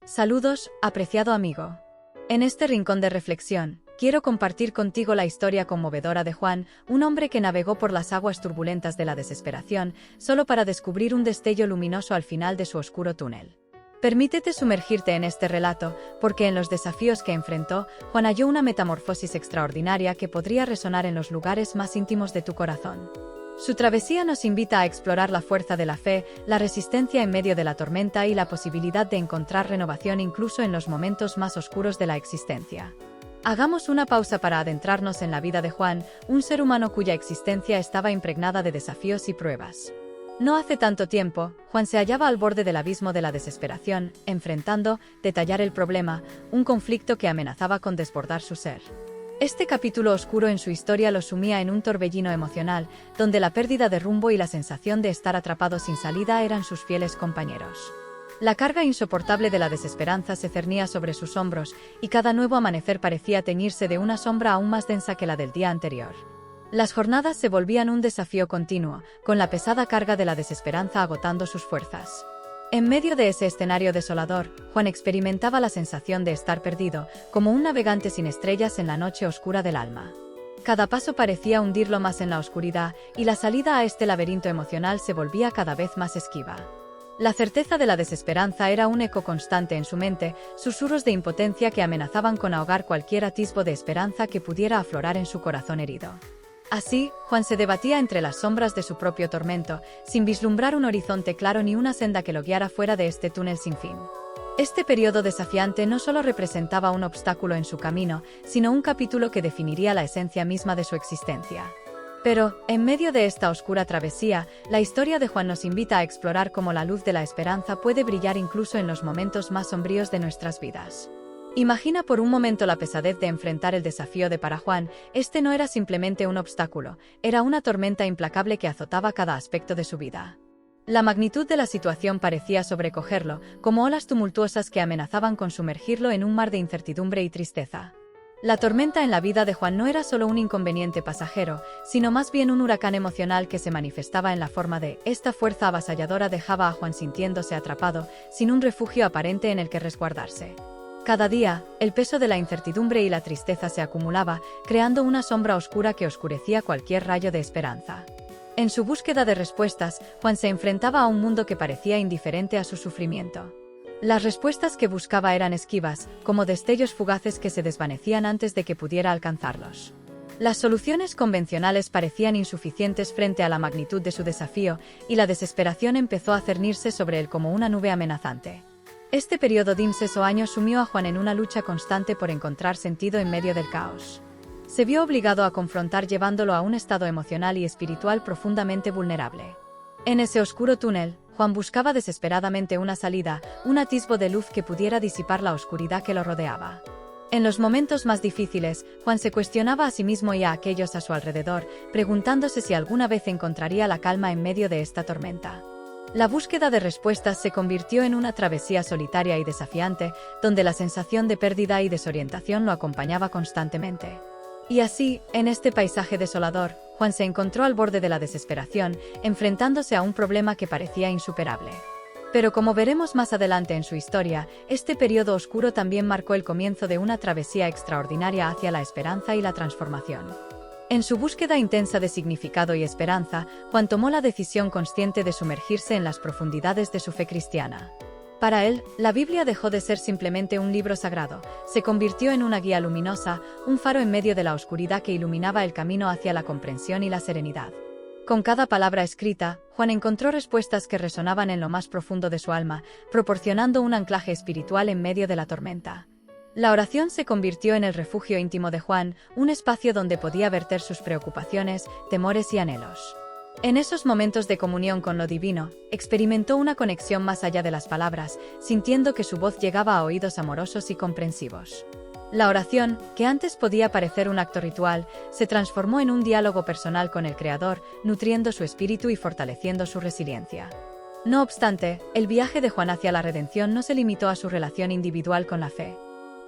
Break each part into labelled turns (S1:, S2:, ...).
S1: Saludos, apreciado amigo. En este rincón de reflexión, quiero compartir contigo la historia conmovedora de Juan, un hombre que navegó por las aguas turbulentas de la desesperación, solo para descubrir un destello luminoso al final de su oscuro túnel. Permítete sumergirte en este relato, porque en los desafíos que enfrentó, Juan halló una metamorfosis extraordinaria que podría resonar en los lugares más íntimos de tu corazón. Su travesía nos invita a explorar la fuerza de la fe, la resistencia en medio de la tormenta y la posibilidad de encontrar renovación incluso en los momentos más oscuros de la existencia. Hagamos una pausa para adentrarnos en la vida de Juan, un ser humano cuya existencia estaba impregnada de desafíos y pruebas. No hace tanto tiempo, Juan se hallaba al borde del abismo de la desesperación, enfrentando, detallar el problema, un conflicto que amenazaba con desbordar su ser. Este capítulo oscuro en su historia lo sumía en un torbellino emocional, donde la pérdida de rumbo y la sensación de estar atrapado sin salida eran sus fieles compañeros. La carga insoportable de la desesperanza se cernía sobre sus hombros, y cada nuevo amanecer parecía teñirse de una sombra aún más densa que la del día anterior. Las jornadas se volvían un desafío continuo, con la pesada carga de la desesperanza agotando sus fuerzas. En medio de ese escenario desolador, Juan experimentaba la sensación de estar perdido, como un navegante sin estrellas en la noche oscura del alma. Cada paso parecía hundirlo más en la oscuridad, y la salida a este laberinto emocional se volvía cada vez más esquiva. La certeza de la desesperanza era un eco constante en su mente, susurros de impotencia que amenazaban con ahogar cualquier atisbo de esperanza que pudiera aflorar en su corazón herido. Así, Juan se debatía entre las sombras de su propio tormento, sin vislumbrar un horizonte claro ni una senda que lo guiara fuera de este túnel sin fin. Este periodo desafiante no solo representaba un obstáculo en su camino, sino un capítulo que definiría la esencia misma de su existencia. Pero, en medio de esta oscura travesía, la historia de Juan nos invita a explorar cómo la luz de la esperanza puede brillar incluso en los momentos más sombríos de nuestras vidas. Imagina por un momento la pesadez de enfrentar el desafío de para Juan. Este no era simplemente un obstáculo, era una tormenta implacable que azotaba cada aspecto de su vida. La magnitud de la situación parecía sobrecogerlo, como olas tumultuosas que amenazaban con sumergirlo en un mar de incertidumbre y tristeza. La tormenta en la vida de Juan no era solo un inconveniente pasajero, sino más bien un huracán emocional que se manifestaba en la forma de esta fuerza avasalladora dejaba a Juan sintiéndose atrapado, sin un refugio aparente en el que resguardarse. Cada día, el peso de la incertidumbre y la tristeza se acumulaba, creando una sombra oscura que oscurecía cualquier rayo de esperanza. En su búsqueda de respuestas, Juan se enfrentaba a un mundo que parecía indiferente a su sufrimiento. Las respuestas que buscaba eran esquivas, como destellos fugaces que se desvanecían antes de que pudiera alcanzarlos. Las soluciones convencionales parecían insuficientes frente a la magnitud de su desafío, y la desesperación empezó a cernirse sobre él como una nube amenazante. Este periodo de meses o años sumió a Juan en una lucha constante por encontrar sentido en medio del caos. Se vio obligado a confrontar llevándolo a un estado emocional y espiritual profundamente vulnerable. En ese oscuro túnel, Juan buscaba desesperadamente una salida, un atisbo de luz que pudiera disipar la oscuridad que lo rodeaba. En los momentos más difíciles, Juan se cuestionaba a sí mismo y a aquellos a su alrededor, preguntándose si alguna vez encontraría la calma en medio de esta tormenta. La búsqueda de respuestas se convirtió en una travesía solitaria y desafiante, donde la sensación de pérdida y desorientación lo acompañaba constantemente. Y así, en este paisaje desolador, Juan se encontró al borde de la desesperación, enfrentándose a un problema que parecía insuperable. Pero como veremos más adelante en su historia, este periodo oscuro también marcó el comienzo de una travesía extraordinaria hacia la esperanza y la transformación. En su búsqueda intensa de significado y esperanza, Juan tomó la decisión consciente de sumergirse en las profundidades de su fe cristiana. Para él, la Biblia dejó de ser simplemente un libro sagrado, se convirtió en una guía luminosa, un faro en medio de la oscuridad que iluminaba el camino hacia la comprensión y la serenidad. Con cada palabra escrita, Juan encontró respuestas que resonaban en lo más profundo de su alma, proporcionando un anclaje espiritual en medio de la tormenta. La oración se convirtió en el refugio íntimo de Juan, un espacio donde podía verter sus preocupaciones, temores y anhelos. En esos momentos de comunión con lo divino, experimentó una conexión más allá de las palabras, sintiendo que su voz llegaba a oídos amorosos y comprensivos. La oración, que antes podía parecer un acto ritual, se transformó en un diálogo personal con el Creador, nutriendo su espíritu y fortaleciendo su resiliencia. No obstante, el viaje de Juan hacia la redención no se limitó a su relación individual con la fe.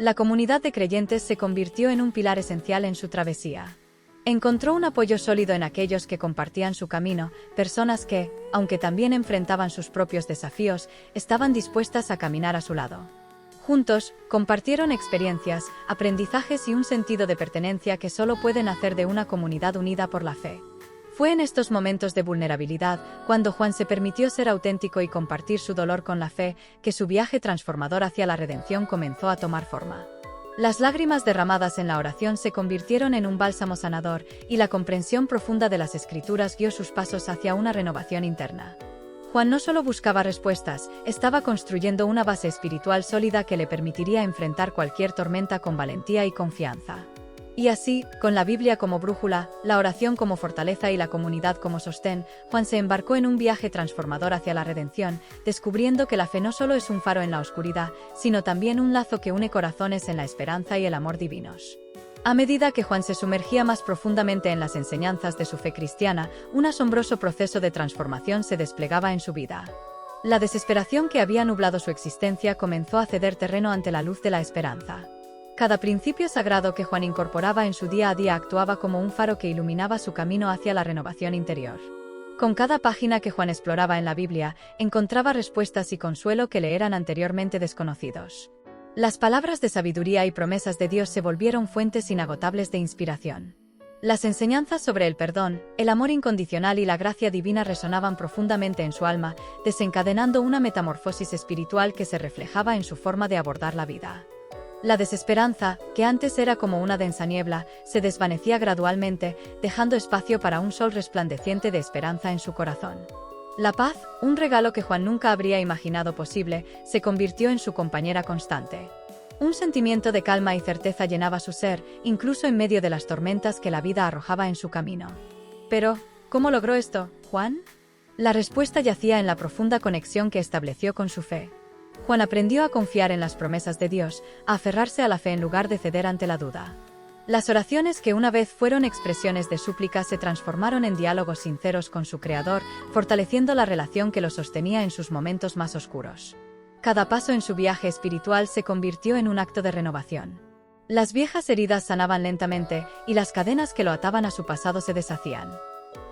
S1: La comunidad de creyentes se convirtió en un pilar esencial en su travesía. Encontró un apoyo sólido en aquellos que compartían su camino, personas que, aunque también enfrentaban sus propios desafíos, estaban dispuestas a caminar a su lado. Juntos, compartieron experiencias, aprendizajes y un sentido de pertenencia que solo pueden hacer de una comunidad unida por la fe. Fue en estos momentos de vulnerabilidad, cuando Juan se permitió ser auténtico y compartir su dolor con la fe, que su viaje transformador hacia la redención comenzó a tomar forma. Las lágrimas derramadas en la oración se convirtieron en un bálsamo sanador, y la comprensión profunda de las Escrituras guió sus pasos hacia una renovación interna. Juan no solo buscaba respuestas, estaba construyendo una base espiritual sólida que le permitiría enfrentar cualquier tormenta con valentía y confianza. Y así, con la Biblia como brújula, la oración como fortaleza y la comunidad como sostén, Juan se embarcó en un viaje transformador hacia la redención, descubriendo que la fe no solo es un faro en la oscuridad, sino también un lazo que une corazones en la esperanza y el amor divinos. A medida que Juan se sumergía más profundamente en las enseñanzas de su fe cristiana, un asombroso proceso de transformación se desplegaba en su vida. La desesperación que había nublado su existencia comenzó a ceder terreno ante la luz de la esperanza. Cada principio sagrado que Juan incorporaba en su día a día actuaba como un faro que iluminaba su camino hacia la renovación interior. Con cada página que Juan exploraba en la Biblia, encontraba respuestas y consuelo que le eran anteriormente desconocidos. Las palabras de sabiduría y promesas de Dios se volvieron fuentes inagotables de inspiración. Las enseñanzas sobre el perdón, el amor incondicional y la gracia divina resonaban profundamente en su alma, desencadenando una metamorfosis espiritual que se reflejaba en su forma de abordar la vida. La desesperanza, que antes era como una densa niebla, se desvanecía gradualmente, dejando espacio para un sol resplandeciente de esperanza en su corazón. La paz, un regalo que Juan nunca habría imaginado posible, se convirtió en su compañera constante. Un sentimiento de calma y certeza llenaba su ser, incluso en medio de las tormentas que la vida arrojaba en su camino. Pero, ¿cómo logró esto, Juan? La respuesta yacía en la profunda conexión que estableció con su fe. Juan aprendió a confiar en las promesas de Dios, a aferrarse a la fe en lugar de ceder ante la duda. Las oraciones que una vez fueron expresiones de súplica se transformaron en diálogos sinceros con su Creador, fortaleciendo la relación que lo sostenía en sus momentos más oscuros. Cada paso en su viaje espiritual se convirtió en un acto de renovación. Las viejas heridas sanaban lentamente, y las cadenas que lo ataban a su pasado se deshacían.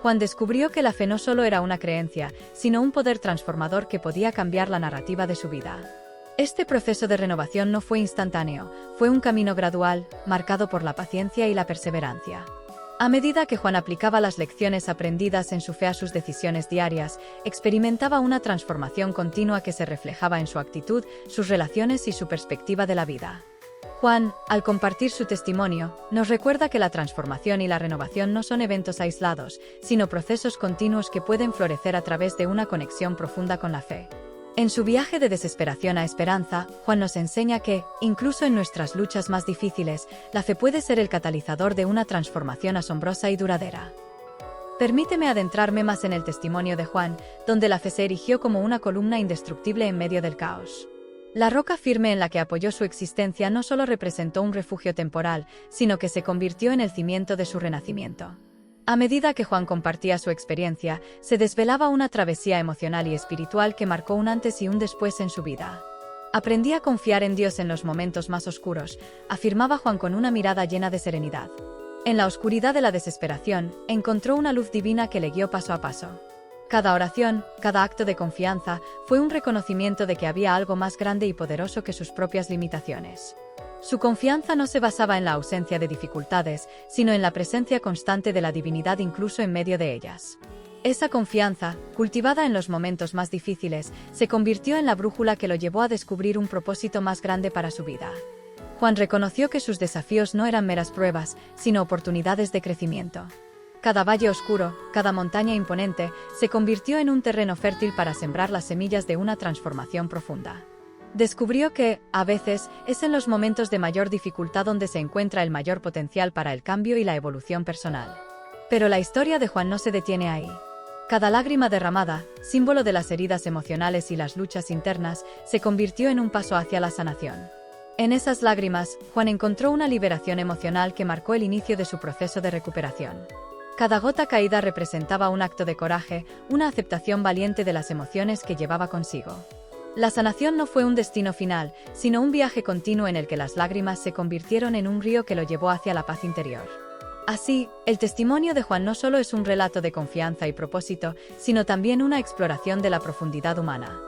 S1: Juan descubrió que la fe no solo era una creencia, sino un poder transformador que podía cambiar la narrativa de su vida. Este proceso de renovación no fue instantáneo, fue un camino gradual, marcado por la paciencia y la perseverancia. A medida que Juan aplicaba las lecciones aprendidas en su fe a sus decisiones diarias, experimentaba una transformación continua que se reflejaba en su actitud, sus relaciones y su perspectiva de la vida. Juan, al compartir su testimonio, nos recuerda que la transformación y la renovación no son eventos aislados, sino procesos continuos que pueden florecer a través de una conexión profunda con la fe. En su viaje de desesperación a esperanza, Juan nos enseña que, incluso en nuestras luchas más difíciles, la fe puede ser el catalizador de una transformación asombrosa y duradera. Permíteme adentrarme más en el testimonio de Juan, donde la fe se erigió como una columna indestructible en medio del caos. La roca firme en la que apoyó su existencia no solo representó un refugio temporal, sino que se convirtió en el cimiento de su renacimiento. A medida que Juan compartía su experiencia, se desvelaba una travesía emocional y espiritual que marcó un antes y un después en su vida. Aprendí a confiar en Dios en los momentos más oscuros, afirmaba Juan con una mirada llena de serenidad. En la oscuridad de la desesperación, encontró una luz divina que le guió paso a paso. Cada oración, cada acto de confianza, fue un reconocimiento de que había algo más grande y poderoso que sus propias limitaciones. Su confianza no se basaba en la ausencia de dificultades, sino en la presencia constante de la divinidad incluso en medio de ellas. Esa confianza, cultivada en los momentos más difíciles, se convirtió en la brújula que lo llevó a descubrir un propósito más grande para su vida. Juan reconoció que sus desafíos no eran meras pruebas, sino oportunidades de crecimiento. Cada valle oscuro, cada montaña imponente, se convirtió en un terreno fértil para sembrar las semillas de una transformación profunda. Descubrió que, a veces, es en los momentos de mayor dificultad donde se encuentra el mayor potencial para el cambio y la evolución personal. Pero la historia de Juan no se detiene ahí. Cada lágrima derramada, símbolo de las heridas emocionales y las luchas internas, se convirtió en un paso hacia la sanación. En esas lágrimas, Juan encontró una liberación emocional que marcó el inicio de su proceso de recuperación. Cada gota caída representaba un acto de coraje, una aceptación valiente de las emociones que llevaba consigo. La sanación no fue un destino final, sino un viaje continuo en el que las lágrimas se convirtieron en un río que lo llevó hacia la paz interior. Así, el testimonio de Juan no solo es un relato de confianza y propósito, sino también una exploración de la profundidad humana.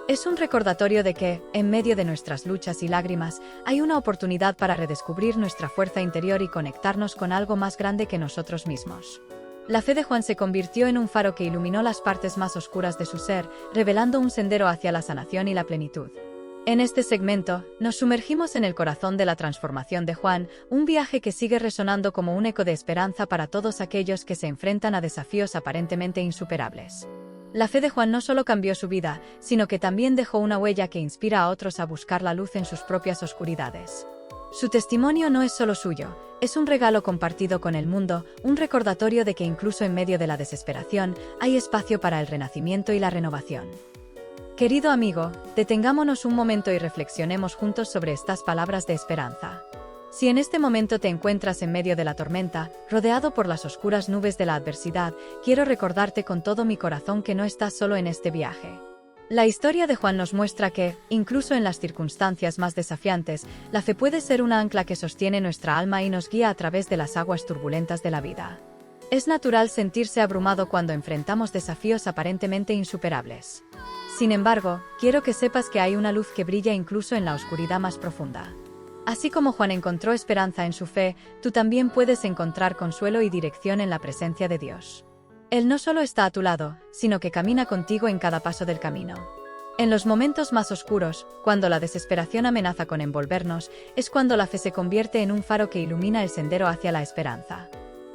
S1: Es un recordatorio de que, en medio de nuestras luchas y lágrimas, hay una oportunidad para redescubrir nuestra fuerza interior y conectarnos con algo más grande que nosotros mismos. La fe de Juan se convirtió en un faro que iluminó las partes más oscuras de su ser, revelando un sendero hacia la sanación y la plenitud. En este segmento, nos sumergimos en el corazón de la transformación de Juan, un viaje que sigue resonando como un eco de esperanza para todos aquellos que se enfrentan a desafíos aparentemente insuperables. La fe de Juan no solo cambió su vida, sino que también dejó una huella que inspira a otros a buscar la luz en sus propias oscuridades. Su testimonio no es solo suyo, es un regalo compartido con el mundo, un recordatorio de que incluso en medio de la desesperación, hay espacio para el renacimiento y la renovación. Querido amigo, detengámonos un momento y reflexionemos juntos sobre estas palabras de esperanza. Si en este momento te encuentras en medio de la tormenta, rodeado por las oscuras nubes de la adversidad, quiero recordarte con todo mi corazón que no estás solo en este viaje. La historia de Juan nos muestra que, incluso en las circunstancias más desafiantes, la fe puede ser una ancla que sostiene nuestra alma y nos guía a través de las aguas turbulentas de la vida. Es natural sentirse abrumado cuando enfrentamos desafíos aparentemente insuperables. Sin embargo, quiero que sepas que hay una luz que brilla incluso en la oscuridad más profunda. Así como Juan encontró esperanza en su fe, tú también puedes encontrar consuelo y dirección en la presencia de Dios. Él no solo está a tu lado, sino que camina contigo en cada paso del camino. En los momentos más oscuros, cuando la desesperación amenaza con envolvernos, es cuando la fe se convierte en un faro que ilumina el sendero hacia la esperanza.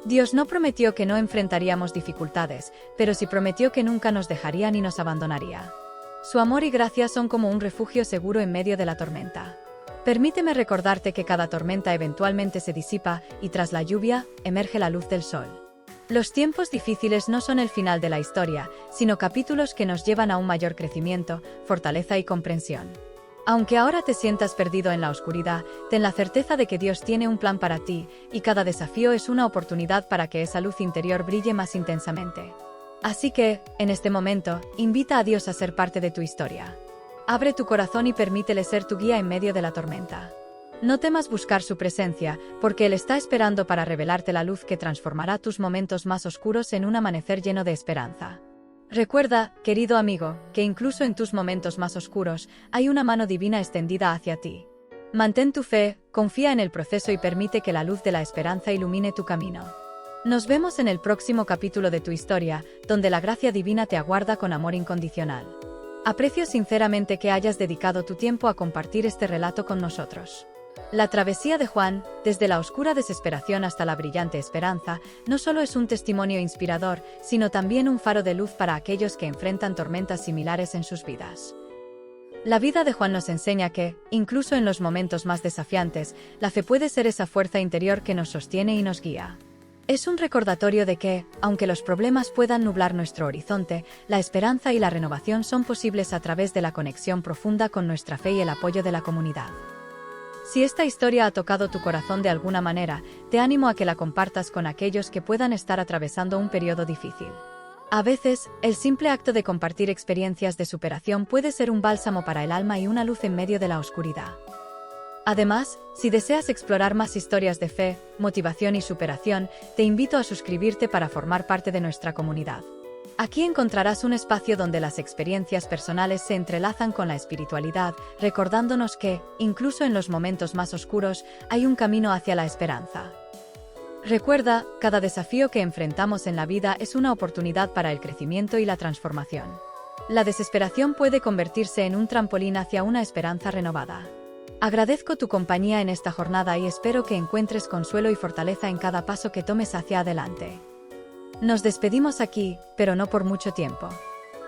S1: Dios no prometió que no enfrentaríamos dificultades, pero sí prometió que nunca nos dejaría ni nos abandonaría. Su amor y gracia son como un refugio seguro en medio de la tormenta. Permíteme recordarte que cada tormenta eventualmente se disipa y tras la lluvia, emerge la luz del sol. Los tiempos difíciles no son el final de la historia, sino capítulos que nos llevan a un mayor crecimiento, fortaleza y comprensión. Aunque ahora te sientas perdido en la oscuridad, ten la certeza de que Dios tiene un plan para ti, y cada desafío es una oportunidad para que esa luz interior brille más intensamente. Así que, en este momento, invita a Dios a ser parte de tu historia. Abre tu corazón y permítele ser tu guía en medio de la tormenta. No temas buscar su presencia, porque Él está esperando para revelarte la luz que transformará tus momentos más oscuros en un amanecer lleno de esperanza. Recuerda, querido amigo, que incluso en tus momentos más oscuros, hay una mano divina extendida hacia ti. Mantén tu fe, confía en el proceso y permite que la luz de la esperanza ilumine tu camino. Nos vemos en el próximo capítulo de tu historia, donde la gracia divina te aguarda con amor incondicional. Aprecio sinceramente que hayas dedicado tu tiempo a compartir este relato con nosotros. La travesía de Juan, desde la oscura desesperación hasta la brillante esperanza, no solo es un testimonio inspirador, sino también un faro de luz para aquellos que enfrentan tormentas similares en sus vidas. La vida de Juan nos enseña que, incluso en los momentos más desafiantes, la fe puede ser esa fuerza interior que nos sostiene y nos guía. Es un recordatorio de que, aunque los problemas puedan nublar nuestro horizonte, la esperanza y la renovación son posibles a través de la conexión profunda con nuestra fe y el apoyo de la comunidad. Si esta historia ha tocado tu corazón de alguna manera, te animo a que la compartas con aquellos que puedan estar atravesando un periodo difícil. A veces, el simple acto de compartir experiencias de superación puede ser un bálsamo para el alma y una luz en medio de la oscuridad. Además, si deseas explorar más historias de fe, motivación y superación, te invito a suscribirte para formar parte de nuestra comunidad. Aquí encontrarás un espacio donde las experiencias personales se entrelazan con la espiritualidad, recordándonos que, incluso en los momentos más oscuros, hay un camino hacia la esperanza. Recuerda, cada desafío que enfrentamos en la vida es una oportunidad para el crecimiento y la transformación. La desesperación puede convertirse en un trampolín hacia una esperanza renovada. Agradezco tu compañía en esta jornada y espero que encuentres consuelo y fortaleza en cada paso que tomes hacia adelante. Nos despedimos aquí, pero no por mucho tiempo.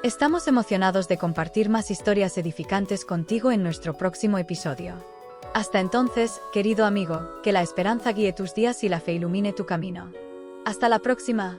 S1: Estamos emocionados de compartir más historias edificantes contigo en nuestro próximo episodio. Hasta entonces, querido amigo, que la esperanza guíe tus días y la fe ilumine tu camino. Hasta la próxima.